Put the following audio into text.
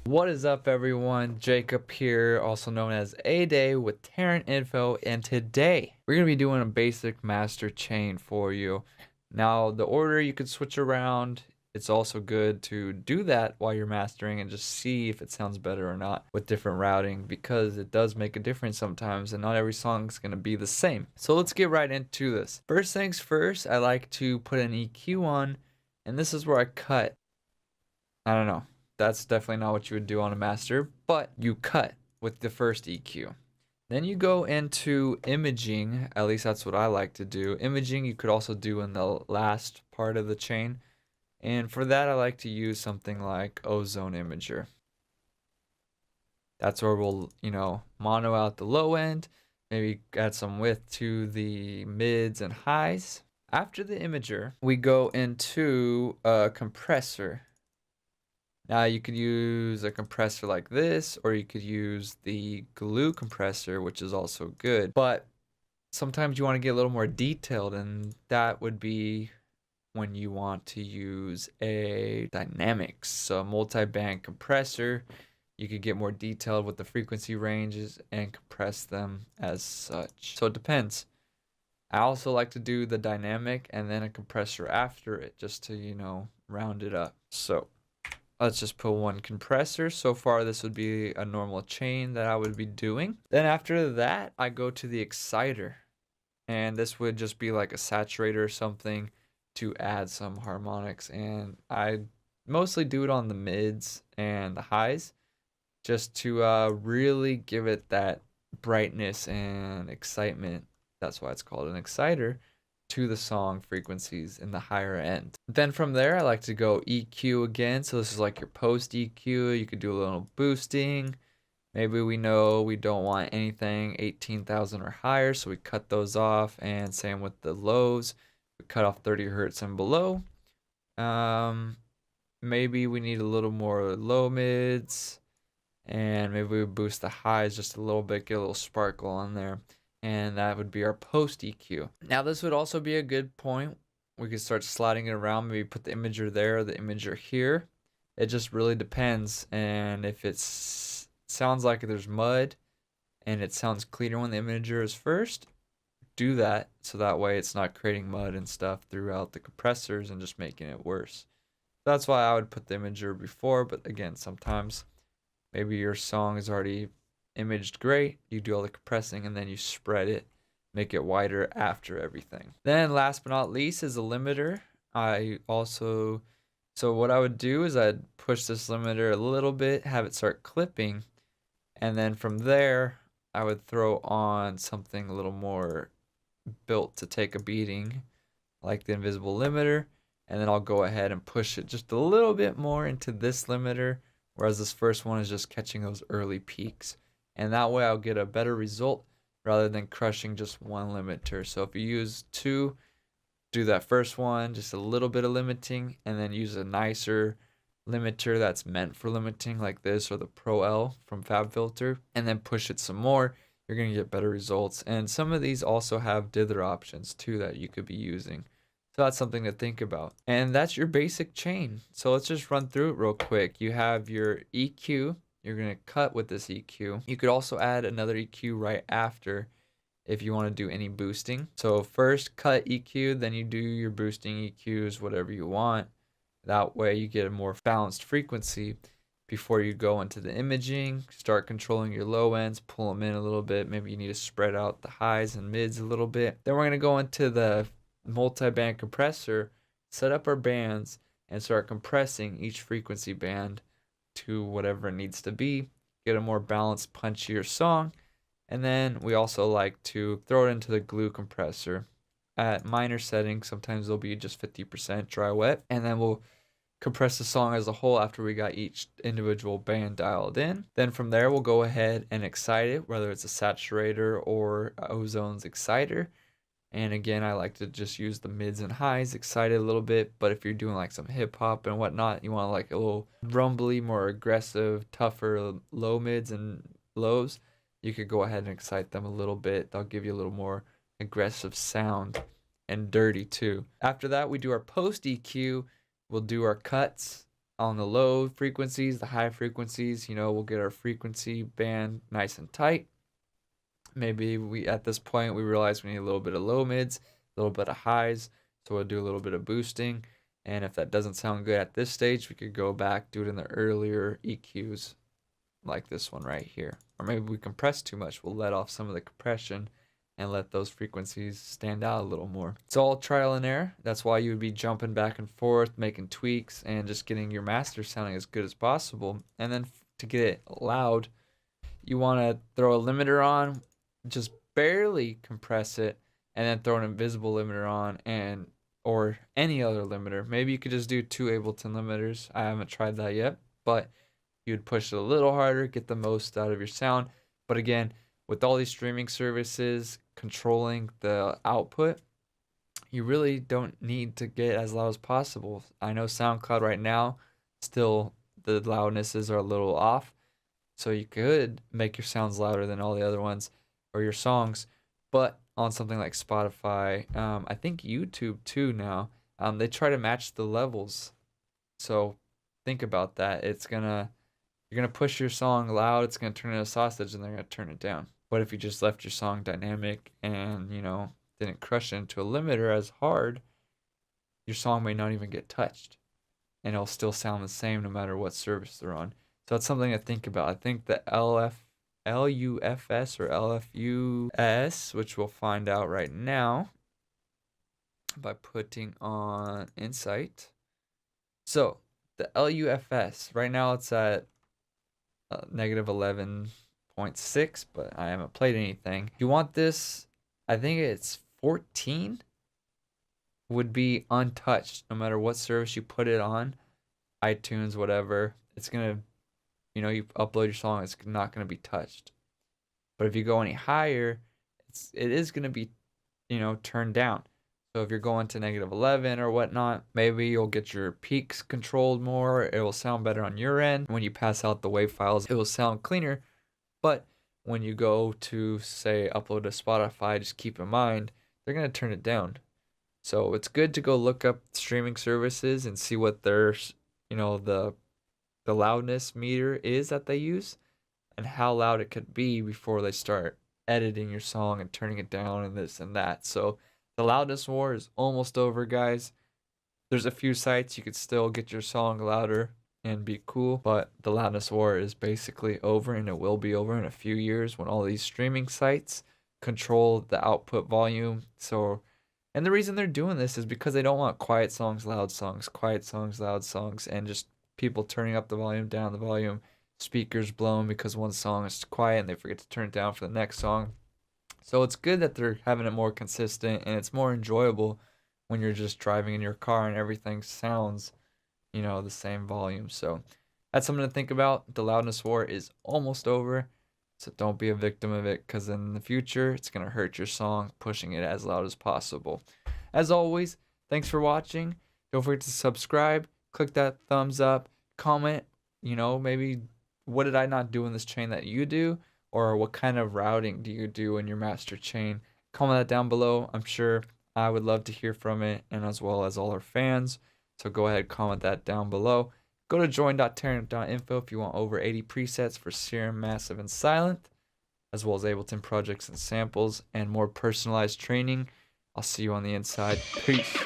What is up, everyone? Jacob here, also known as ADAY with TARANT Info, and today we're going to be doing a basic master chain for you. Now, the order you could switch around. It's also good to do that while you're mastering and just see if it sounds better or not with different routing, because it does make a difference sometimes and not every song is going to be the same. So let's get right into this. First things first, I like to put an EQ on, and this is where I cut. I don't know. That's definitely not what you would do on a master, but you cut with the first EQ. Then you go into imaging, at least that's what I like to do. Imaging you could also do in the last part of the chain. And for that I like to use something like Ozone Imager. That's where we'll, mono out the low end, maybe add some width to the mids and highs. After the imager, we go into a compressor. Now you could use a compressor like this, or you could use the glue compressor, which is also good. But sometimes you want to get a little more detailed, and that would be when you want to use a dynamics. So a multi-band compressor, you could get more detailed with the frequency ranges and compress them as such. So it depends. I also like to do the dynamic and then a compressor after it, just to, round it up. So let's just put one compressor. So far, this would be a normal chain that I would be doing. Then after that, I go to the exciter. And this would just be like a saturator or something to add some harmonics. And I mostly do it on the mids and the highs, just to really give it that brightness and excitement. That's why it's called an exciter, to the song frequencies in the higher end. Then from there, I like to go EQ again. So this is like your post EQ. You could do a little boosting. Maybe we know we don't want anything 18,000 or higher, so we cut those off. And same with the lows, we cut off 30 hertz and below. Maybe we need a little more low mids, and maybe we boost the highs just a little bit, get a little sparkle on there. And that would be our post EQ. Now this would also be a good point. We could start sliding it around, maybe put the imager there, the imager here. It just really depends. And if it sounds like there's mud and it sounds cleaner when the imager is first, do that, so that way it's not creating mud and stuff throughout the compressors and just making it worse. That's why I would put the imager before, but again, sometimes maybe your song is already imaged great, you do all the compressing and then you spread it, make it wider after everything. Then last but not least is a limiter. So what I would do is I'd push this limiter a little bit, have it start clipping, and then from there I would throw on something a little more built to take a beating, like the invisible limiter, and then I'll go ahead and push it just a little bit more into this limiter, whereas this first one is just catching those early peaks. And that way I'll get a better result rather than crushing just one limiter. So if you use two, do that first one, just a little bit of limiting, and then use a nicer limiter that's meant for limiting like this, or the Pro L from FabFilter, and then push it some more. You're going to get better results. And some of these also have dither options too that you could be using. So that's something to think about. And that's your basic chain. So let's just run through it real quick. You have your EQ. You're going to cut with this EQ. You could also add another EQ right after if you want to do any boosting. So first cut EQ, then you do your boosting EQs, whatever you want. That way you get a more balanced frequency before you go into the imaging. Start controlling your low ends, pull them in a little bit. Maybe you need to spread out the highs and mids a little bit. Then we're going to go into the multi-band compressor, set up our bands, and start compressing each frequency band to whatever it needs to be, get a more balanced, punchier song. And then we also like to throw it into the glue compressor at minor settings. Sometimes it'll be just 50% dry wet, and then we'll compress the song as a whole after we got each individual band dialed in. Then from there we'll go ahead and excite it, whether it's a saturator or Ozone's exciter. And again, I like to just use the mids and highs, excite it a little bit. But if you're doing like some hip hop and whatnot, you want like a little rumbly, more aggressive, tougher low mids and lows, you could go ahead and excite them a little bit. They'll give you a little more aggressive sound and dirty too. After that, we do our post EQ. We'll do our cuts on the low frequencies, the high frequencies, we'll get our frequency band nice and tight. Maybe we at this point we realize we need a little bit of low mids, a little bit of highs, so we'll do a little bit of boosting. And if that doesn't sound good at this stage, we could go back, do it in the earlier EQs like this one right here. Or maybe we compress too much, we'll let off some of the compression and let those frequencies stand out a little more. It's all trial and error. That's why you would be jumping back and forth, making tweaks, and just getting your master sounding as good as possible. And then to get it loud, you want to throw a limiter on, just barely compress it, and then throw an invisible limiter on, and or any other limiter. Maybe you could just do 2 Ableton limiters. I haven't tried that yet, but you'd push it a little harder, get the most out of your sound. But again, with all these streaming services controlling the output, you really don't need to get as loud as possible. I know SoundCloud right now, still the loudnesses are a little off, so you could make your sounds louder than all the other ones or your songs. But on something like Spotify, I think YouTube too now, they try to match the levels. So think about that. You're gonna push your song loud, it's gonna turn into a sausage, and they're gonna turn it down. But if you just left your song dynamic and didn't crush it into a limiter as hard, your song may not even get touched, and it'll still sound the same no matter what service they're on. So it's something to think about. I think the LUFS or LFUS, which we'll find out right now by putting on Insight. So the LUFS, right now it's at negative 11.6, but I haven't played anything. If you want this, I think it's 14 would be untouched no matter what service you put it on, iTunes, whatever. It's gonna, you upload your song, it's not gonna be touched. But if you go any higher, it is gonna be, turned down. So if you're going to negative 11 or whatnot, maybe you'll get your peaks controlled more. It will sound better on your end. When you pass out the wave files, it will sound cleaner. But when you go to, say, upload to Spotify, just keep in mind, they're going to turn it down. So it's good to go look up streaming services and see what their, the loudness meter is that they use and how loud it could be before they start editing your song and turning it down and this and that. So the loudness war is almost over, guys. There's a few sites you could still get your song louder and be cool, but the loudness war is basically over, and it will be over in a few years when all these streaming sites control the output volume. So, and the reason they're doing this is because they don't want quiet songs, loud songs, quiet songs, loud songs, and just people turning up the volume, down the volume, speakers blown because one song is quiet and they forget to turn it down for the next song. So it's good that they're having it more consistent, and it's more enjoyable when you're just driving in your car and everything sounds, the same volume. So that's something to think about. The loudness war is almost over, so don't be a victim of it, because in the future, it's going to hurt your song pushing it as loud as possible. As always, thanks for watching. Don't forget to subscribe, click that thumbs up, comment, maybe what did I not do in this chain that you do? Or what kind of routing do you do in your master chain? Comment that down below. I'm sure I would love to hear from it, and as well as all our fans. So go ahead, comment that down below. Go to join.tarant.info if you want over 80 presets for Serum, Massive, and Silent, as well as Ableton projects and samples, and more personalized training. I'll see you on the inside. Peace.